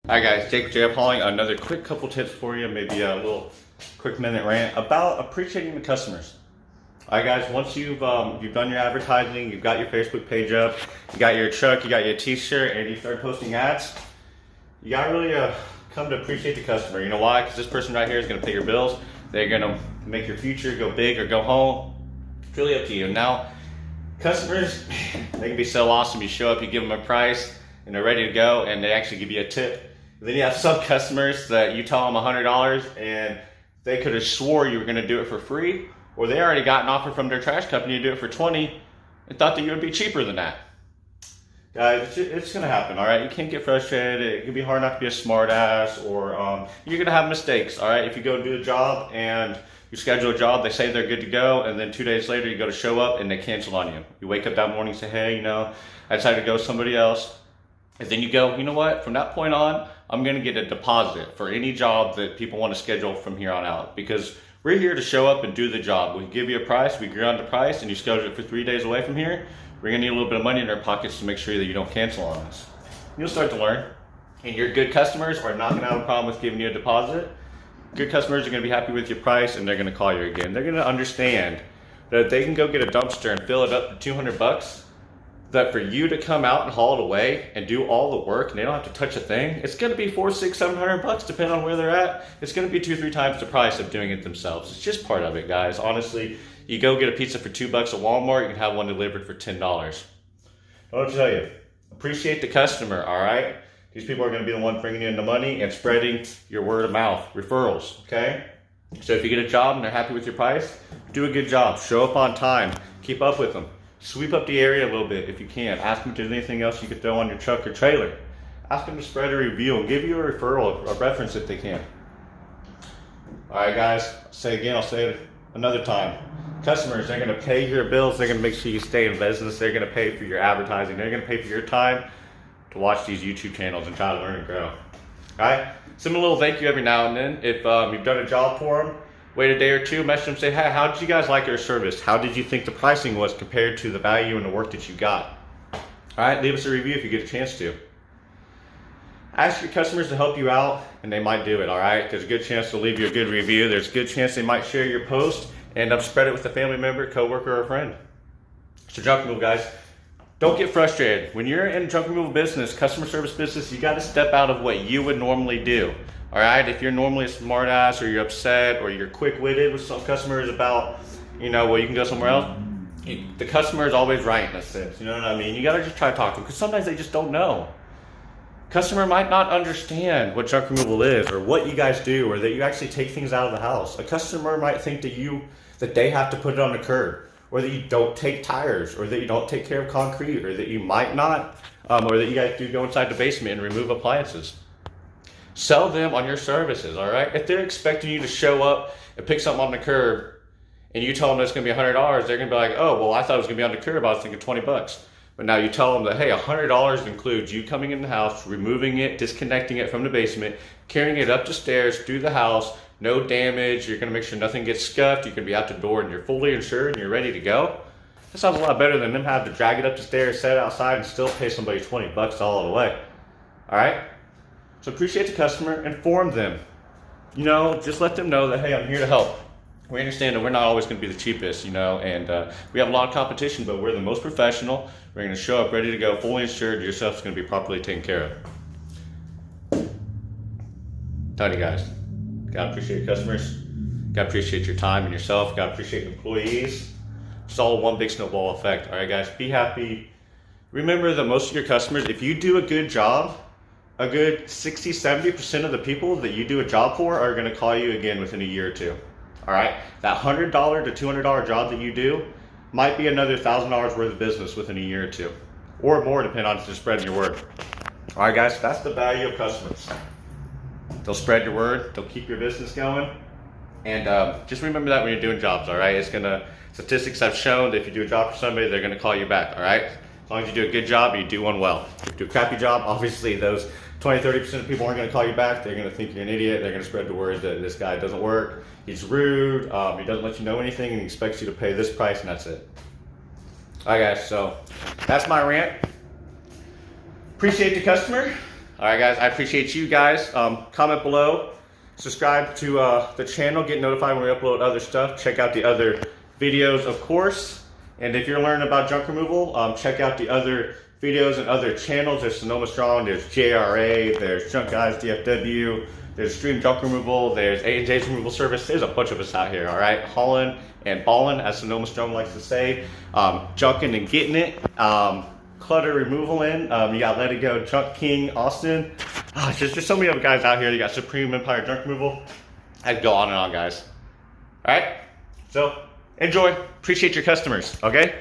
Alright guys, Jake J. Appalling, another quick couple tips for you, maybe a little quick minute rant about appreciating the customers. Alright guys, once you've done your advertising, you've got your Facebook page up, you got your truck, you got your t-shirt, and you start posting ads, you gotta really come to appreciate the customer. You know why? Because this person right here is gonna pay your bills, they're gonna make your future go big or go home. It's really up to you. Now, customers, they can be so awesome. You show up, you give them a price, and they're ready to go, and they actually give you a tip. Then you have some customers that you tell them $100 and they could have swore you were going to do it for free, or they already got an offer from their trash company to do it for $20 and thought that you would be cheaper than that. Guys, it's going to happen, all right? You can't get frustrated. It can be hard not to be a smart ass, or you're going to have mistakes, all right? If you go do a job and you schedule a job, they say they're good to go, and then 2 days later you go to show up and they cancel on you. You wake up that morning and say, hey, I decided to go with somebody else. And then you go, you know what, from that point on, I'm gonna get a deposit for any job that people want to schedule from here on out, because we're here to show up and do the job. We give you a price, we agree on the price, and you schedule it for 3 days away from here. We're gonna need a little bit of money in our pockets to make sure that you don't cancel on us. You'll start to learn, and your good customers are not gonna have a problem with giving you a deposit. Good customers are gonna be happy with your price, and they're gonna call you again. They're gonna understand that if they can go get a dumpster and fill it up to 200 bucks, that for you to come out and haul it away and do all the work and they don't have to touch a thing, it's going to be $400, $600, $700 bucks depending on where they're at. It's going to be 2-3 times the price of doing it themselves. It's just part of it, guys. Honestly, you go get a pizza for $2 at Walmart, you can have one delivered for $10. I'll tell you, appreciate the customer, all right? These people are going to be the ones bringing in the money and spreading your word of mouth, referrals, okay? So if you get a job and they're happy with your price, do a good job. Show up on time. Keep up with them. Sweep up the area a little bit if you can. Ask them if there's anything else you could throw on your truck or trailer. Ask them to spread a review and give you a referral, a reference if they can. All right, guys, I'll say it another time. Customers, they're gonna pay your bills. They're gonna make sure you stay in business. They're gonna pay for your advertising. They're gonna pay for your time to watch these YouTube channels and try to learn and grow. All right, send them a little thank you every now and then. If you've done a job for them, wait a day or two, message them, say, hey, how did you guys like your service? How did you think the pricing was compared to the value and the work that you got? All right, leave us a review if you get a chance to. Ask your customers to help you out, and they might do it, all right? There's a good chance they'll leave you a good review. There's a good chance they might share your post and spread it with a family member, coworker, or friend. So junk removal, guys, don't get frustrated. When you're in junk removal business, customer service business, you gotta step out of what you would normally do. All right, if you're normally a smart ass, or you're upset, or you're quick-witted with some customers about, well, you can go somewhere else, the customer is always right in a sense, you know what I mean? You gotta just try to talk to them, because sometimes they just don't know. Customer might not understand what junk removal is, or what you guys do, or that you actually take things out of the house. A customer might think that they have to put it on the curb, or that you don't take tires, or that you don't take care of concrete, or that you might not, or that you guys do go inside the basement and remove appliances. Sell them on your services, all right? If they're expecting you to show up and pick something on the curb and you tell them it's gonna be $100, they're gonna be like, oh, well, I thought it was gonna be on the curb, I was thinking 20 bucks. But now you tell them that, hey, $100 includes you coming in the house, removing it, disconnecting it from the basement, carrying it up the stairs through the house, no damage, you're gonna make sure nothing gets scuffed, you can be out the door and you're fully insured and you're ready to go. That sounds a lot better than them having to drag it up the stairs, set it outside, and still pay somebody 20 bucks all the way, all right? So appreciate the customer, inform them. Just let them know that, hey, I'm here to help. We understand that we're not always going to be the cheapest, and we have a lot of competition, but we're the most professional. We're going to show up ready to go, fully insured. Your stuff's going to be properly taken care of. Tell you guys, gotta appreciate your customers. Gotta appreciate your time and yourself. Gotta appreciate your employees. It's all one big snowball effect. All right, guys, be happy. Remember that most of your customers, if you do a good job, a good 60-70% of the people that you do a job for are going to call you again within a year or two. All right, that $100 to $200 job that you do might be another $1,000 worth of business within a year or two, or more, depending on just spreading your word. All right, guys, that's the value of customers. They'll spread your word, they'll keep your business going, and just remember that when you're doing jobs. All right, statistics have shown that if you do a job for somebody, they're going to call you back. All right, as long as you do a good job, you do one well. If you do a crappy job, obviously those 20-30% of people aren't going to call you back. They're going to think you're an idiot. They're going to spread the word that this guy doesn't work. He's rude. He doesn't let you know anything, and he expects you to pay this price, and that's it. All right, guys. So that's my rant. Appreciate the customer. All right, guys, I appreciate you guys. Comment below, subscribe to the channel, get notified when we upload other stuff. Check out the other videos, of course. And if you're learning about junk removal, check out the other videos and other channels. There's Sonoma Strong, there's JRA, there's Junk Guys DFW, there's Stream Junk Removal, there's A&J's Removal Service. There's a bunch of us out here, all right? Hauling and balling, as Sonoma Strong likes to say. Junking and getting it. Clutter removal in. You got Let It Go, Junk King, Austin. There's so many other guys out here. You got Supreme Empire Junk Removal. I could go on and on, guys. All right? So, enjoy. Appreciate your customers, okay?